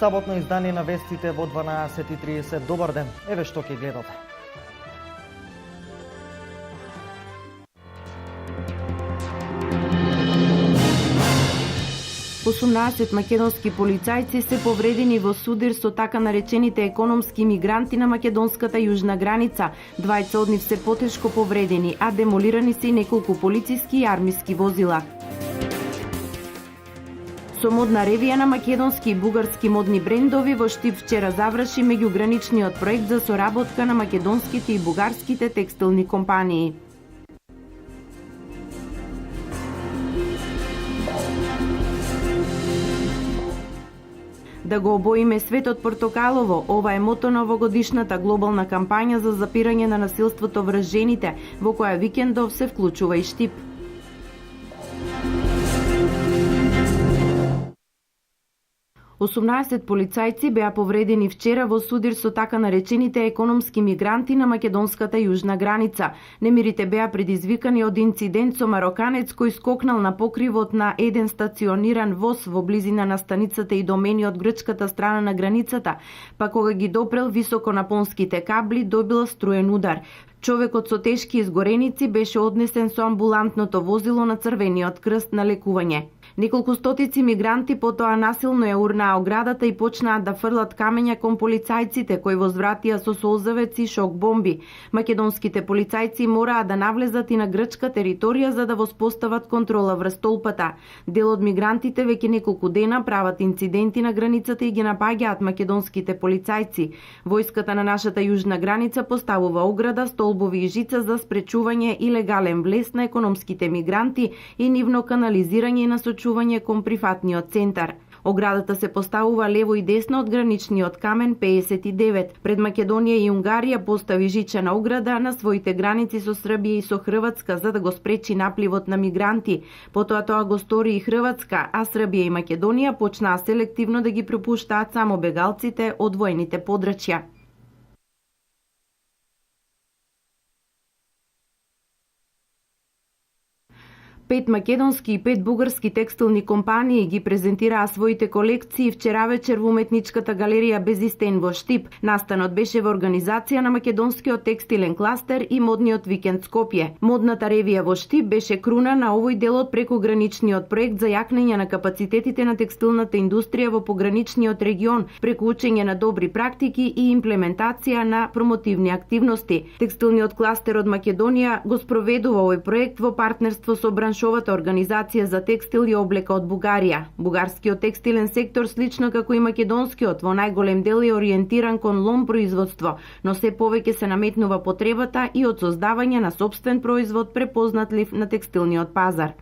Саботно издание на вестите во 12:30. Добар ден, еве што ќе гледате. Осумнаесет македонски полицајци се повредени во судир со така наречените економски мигранти на македонската јужна граница. Двајца од нив се потешко повредени, а демолирани се и неколку полициски и армиски возила. Со модна ревија на македонски и бугарски модни брендови во Штип вчера заврши меѓуграничниот проект за соработка на македонските и бугарските текстилни компании. Да го обоиме светот портокалово, ова е мото на овогодишната глобална кампања за запирање на насилството врз жените, во која викендов се вклучува и Штип. Осумнаесет полицајци беа повредени вчера во судир со така наречените економски мигранти на македонската јужна граница. Немирите беа предизвикани од инцидент со мароканец кој скокнал на покривот на еден стациониран воз во близина на станицата и домени од грчката страна на границата, па кога ги допрел високонапонските кабли добил струен удар. Човекот со тешки изгореници беше однесен со амбулантното возило на Црвениот крст на лекување. Неколку стотици мигранти потоа насилно ја урнаа оградата и почнаа да фрлат камења кон полицајците кои возвратија со солзавец и шок бомби. Македонските полицајци мораа да навлезат и на грчка територија за да воспостават контрола врз толпата. Дел од мигрантите веќе неколку дена прават инциденти на границата и ги напаѓаат македонските полицајци. Војската на нашата јужна граница поставува ограда, столбови и жица за спречување илегален влез на економските мигранти и нивно канализирање и насочување кон прифатниот центар. Оградата се поставува лево и десно од граничниот камен 59. Пред Македонија и Унгарија постави жичена ограда на своите граници со Србија и со Хрватска за да го спречи напливот на мигранти. Потоа тоа го стори и Хрватска, а Србија и Македонија почнаа селективно да ги пропуштаат само бегалците од војните подрачја. Пет македонски и 5 бугарски текстилни компании ги презентираа своите колекции вчера вечер во уметничката галерија Безистен во Штип. Настанот беше во организација на македонскиот текстилен кластер и модниот викенд Скопје. Модната ревија во Штип беше круна на овој дел од прекограничниот проект за јакнење на капацитетите на текстилната индустрија во пограничниот регион, преку учење на добри практики и имплементација на промотивни активности. Текстилниот кластер од Македонија го спроведува овој проект во партнерство со браншовата организација за текстил и облека од Бугарија. Бугарскиот текстилен сектор, слично како и македонскиот, во најголем дел е ориентиран кон лом производство, но се повеќе се наметнува потребата и од создавање на сопствен производ препознатлив на текстилниот пазар.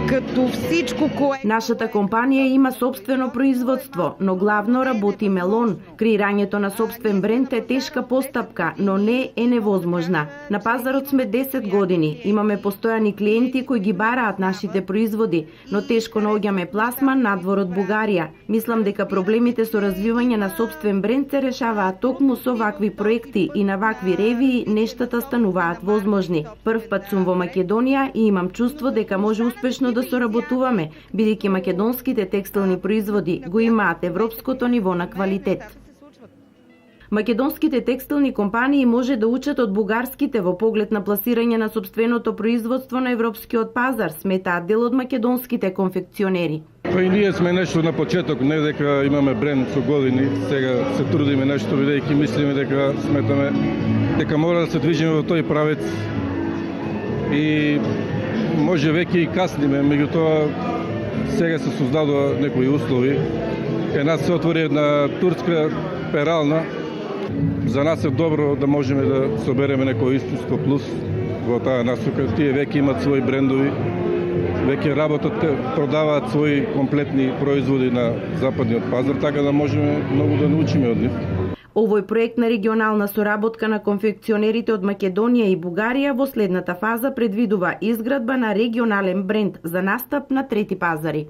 Като всичко кое... Нашата компанија има собствено производство, но главно работи мелон. Креирањето на собствен бренд е тешка постапка, но не е невозможна. На пазарот сме 10 години. Имаме постојани клиенти кои ги бараат нашите производи, но тешко наоѓаме пласман надвор од Бугарија. Мислам дека проблемите со развивање на собствен бренд се решаваат токму со вакви проекти и на вакви ревии нештата стануваат возможни. Прв пат сум во Македонија и имам чувство дека може успешно да соработуваме, бидејќи македонските текстилни производи го имаат европското ниво на квалитет. Македонските текстилни компании може да учат од бугарските во поглед на пласирање на сопственото производство на европскиот пазар, сметаат дел од македонските конфекционери. Па и ние сме нешто на почеток, не дека имаме бренд со години, сега се трудиме нешто, бидејќи мислиме дека сметаме дека мора да се движиме во тој правец и може веќе и касниме, меѓутоа сега се создадува некои услови. Кај нас се отвори една турска перална. За нас е добро да можеме да собереме некој искуство плюс во таа насока. Тие веќе имат своји брендови, веќе работат, продаваат своји комплетни производи на западниот пазар, така да можеме многу да научиме од нив. Овој проект на регионална соработка на конфекционерите од Македонија и Бугарија во следната фаза предвидува изградба на регионален бренд за настап на трети пазари.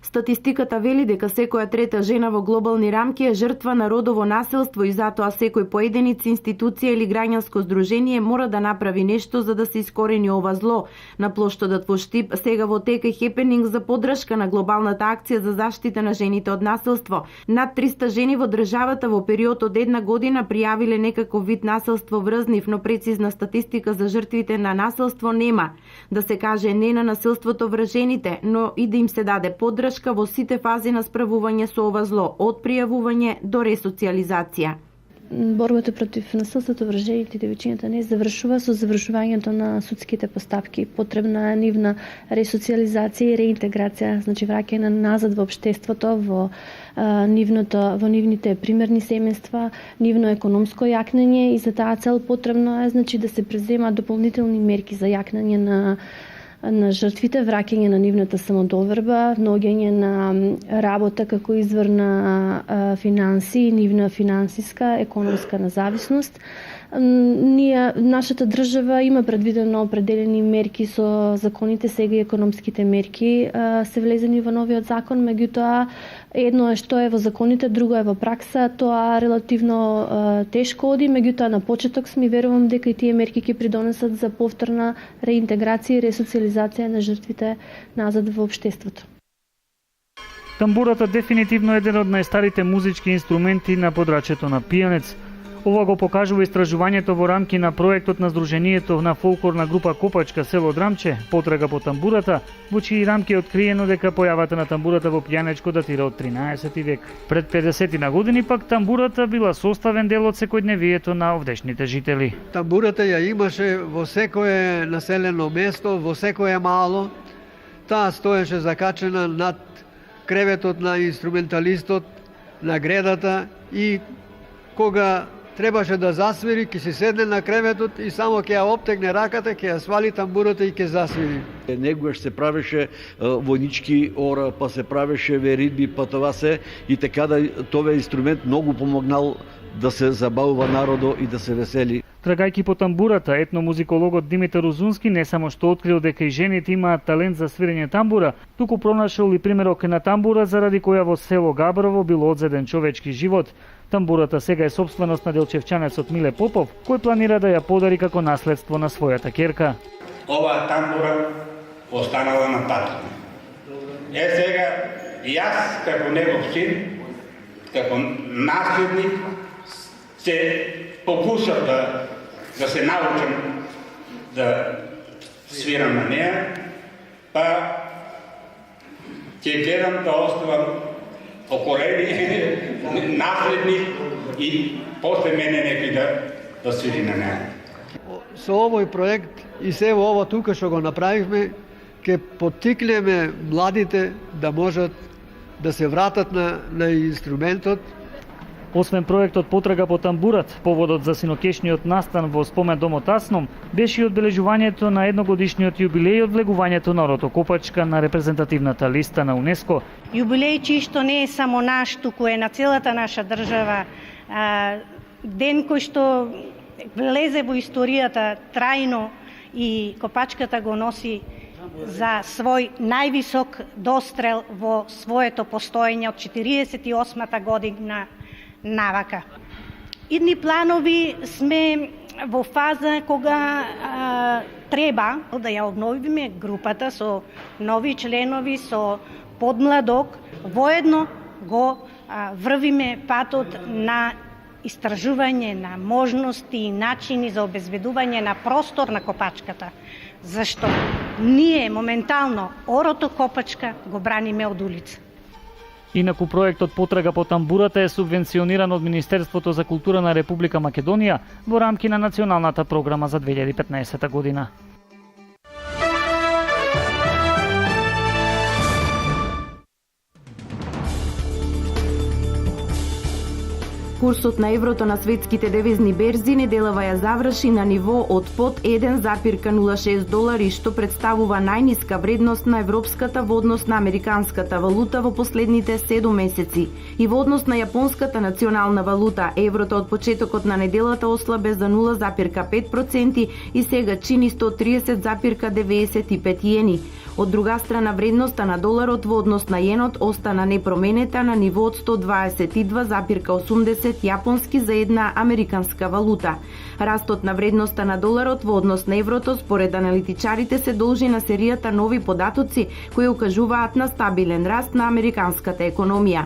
Статистиката вели дека секоја трета жена во глобални рамки е жртва на родово насилство и затоа секој поединец, институција или граѓанско здружение мора да направи нешто за да се искорени ова зло. На плоштадот во Штип сега во тека е хепенинг за поддршка на глобалната акција за заштита на жените од насилство. Над 300 жени во државата во период од една година пријавиле некаков вид насилство врз нив, но прецизна статистика за жртвите на насилство нема. Да се каже не на насилството врз жените, но и да им се даде поддршка во сите фази на справување со ова зло, од пријавување до ресоциализација. Борбата против насилството врз жените и девојчињата не завршува со завршувањето на судските постапки. Потребна е нивна ресоциализација и реинтеграција, значи враќање назад во општеството, во нивните примерни семејства, нивно економско јакнење, и за таа цел потребно е значи да се преземаат дополнителни мерки за јакнење на жртвите, враќање на нивната самодоверба, наоѓање на работа како извор на финанси, нивна финансиска, економска независност. Нашата држава има предвидено определени мерки со законите, сега и економските мерки се влезени во новиот закон, меѓутоа едно е што е во законите, друго е во пракса, тоа релативно тешко оди, меѓутоа на почеток сме, верувам дека и тие мерки ќе придонесат за повторна реинтеграција и ресоциализација на жртвите назад во општеството. Тамбурата дефинитивно е еден од најстарите музички инструменти на подрачјето на пијанец. Ова го покажува истражувањето во рамки на проектот на Сдруженијето на фолклорна група Копачка село Драмче, потрага по тамбурата, во чии рамки е откриено дека појавата на тамбурата во пијанечко датира од 13 век. Пред 50 на години пак тамбурата била составен дел од секојдневието на овдешните жители. Тамбурата ја имаше во секое населено место, во секое мало. Таа стоеше закачена над креветот на инструменталистот, на гредата, и кога требаше да засвири, ќе се седне на креветот и само ќе ја оптегне раката, ќе ја свали тамбурата и ќе засвири. Негогаш се правеше војнички ора, па се правеше веридби, па това се, и така да тоа инструмент многу помогнал да се забавува народо и да се весели. Трагајки по тамбурата, етномузикологот Димитар Узунски не само што открил дека и жените имаат талент за свирење тамбура, туку пронашол и примерок на тамбура заради која во село Габрово бил одзеден човечки живот. Тамбурата сега е сопственост на делчевчанецот Миле Попов, кој планира да ја подари како наследство на својата ќерка. Оваа тамбура останала на татко. Сега јас како негов син, како наследник, се покушав да се научам да свирам на неја, па ќе гледам да оставам поколени, наследник и после мене некој да свири на неја. Со овој проект и се во ова тука што го направивме, ќе поттикнеме младите да можат да се вратат на инструментот. Освен проектот Потрага по тамбурат, поводот за синокешниот настан во спомен домот Асном беше и одбележувањето на едногодишниот јубилеј од влегувањето на Орото Копачка на репрезентативната листа на УНЕСКО. Јубилеј чиј што не е само наш, туку е на целата наша држава. Ден кој што влезе во историјата трајно и Копачката го носи за свој највисок дострел во своето постоење од 48-та година навака. Идни планови сме во фаза кога треба да ја обновиме групата со нови членови, со подмладок, воедно го врвиме патот на истражување на можности и начини за обезбедување на простор на Копачката. Зашто ние моментално Орото Копачка го браниме од улица. Инаку проектот Потрага по тамбурата е субвенциониран од Министерството за култура на Република Македонија во рамки на Националната програма за 2015 година. Курсот на еврото на светските девизни берзи неделава ја заврши на ниво од под 1,06 долари, што представува најниска вредност на европската во однос на американската валута во последните 7 месеци. И во однос на јапонската национална валута, еврото од почетокот на неделата ослабе за 0,5% и сега чини 130,95 јени. Од друга страна, вредноста на доларот во однос на јенот остана непроменета на ниво од 122,80 јапонски за една американска валута. Растот на вредноста на доларот во однос на еврото според аналитичарите се должи на серијата нови податоци кои укажуваат на стабилен раст на американската економија.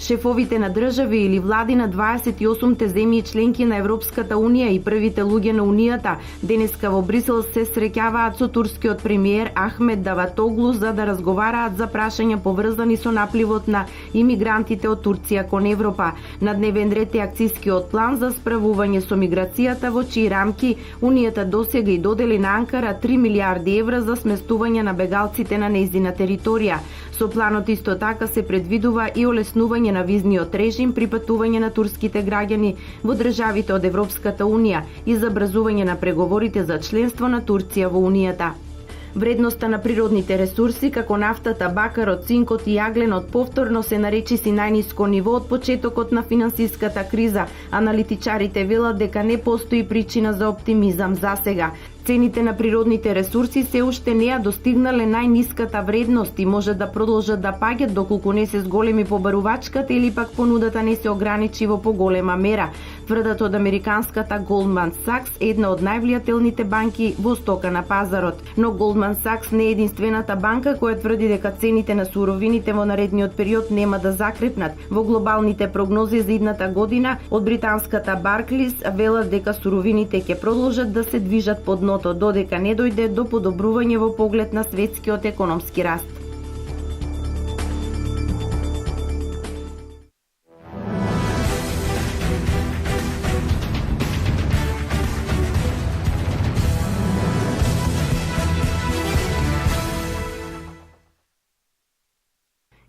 Шефовите на држави или влади на 28-те земји членки на Европската Унија и првите луѓе на Унијата денеска во Брисел се среќаваат со турскиот премиер Ахмед Даватоглу за да разговараат за прашања поврзани со напливот на имигрантите од Турција кон Европа. На дневен ред е акцискиот план за справување со миграцијата во чии рамки Унијата досега и додели на Анкара 3 милиарди евра за сместување на бегалците на нејзина територија. Со планот исто така се предвидува и олеснување на визниот режим при патување на турските граѓани во државите од Европската Унија и забрзување на преговорите за членство на Турција во Унијата. Вредноста на природните ресурси, како нафтата, бакарот, цинкот и јагленот, повторно се наречиси најниско ниво од почетокот на финансиската криза. Аналитичарите велат дека не постои причина за оптимизам засега. Цените на природните ресурси се уште не ја достигнале најниската вредност и може да продолжат да паѓат доколку не се зголеми побарувачката или пак понудата не се ограничи во поголема мера. Тврдат од американската Goldman Sachs, една од највлијателните банки во стока на пазарот. Но Goldman Sachs не е единствената банка која тврди дека цените на суровините во наредниот период нема да закрепнат. Во глобалните прогнози за идната година од британската Barclays велат дека суровините ќе продолжат да се движат под дното додека не дојде до подобрување во поглед на светскиот економски раст.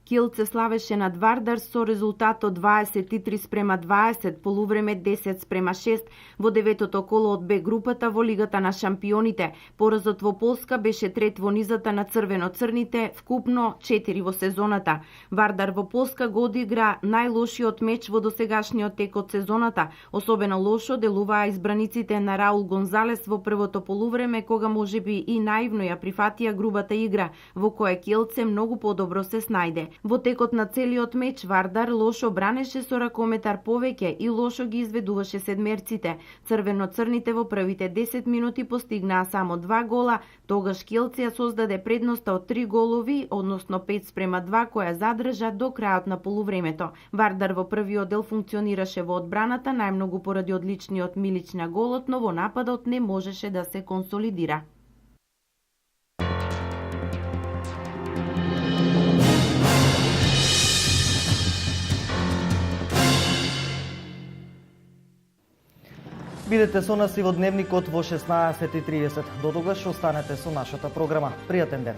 Килце славеше над Вардар со резултатот 23:20, полувреме 10:6 во деветото коло од Б групата во Лигата на шампионите. Поразот во Полска беше трет во низата на црвено-црните, вкупно 4 во сезоната. Вардар во Полска го одигра најлошиот меч во досегашниот тек од сезоната. Особено лошо делуваа избраниците на Раул Гонзалес во првото полувреме, кога можеби и наивно ја прифатија грубата игра, во која Килце многу подобро се снајде. Во текот на целиот меч Вардар лошо бранеше со ракометар повеќе и лошо ги изведуваше седмерците. Црвено-црните во првите 10 минути постигнаа само 2 гола, тогаш Килце ја создаде предноста од 3 голови, односно 5:2 која задржа до крајот на полувремето. Вардар во првиот дел функционираше во одбраната најмногу поради одличниот Милич на голот, но во нападот не можеше да се консолидира. Бидете со нас и во Дневникот во 16:30. До тогаш останете со нашата програма. Пријатен ден!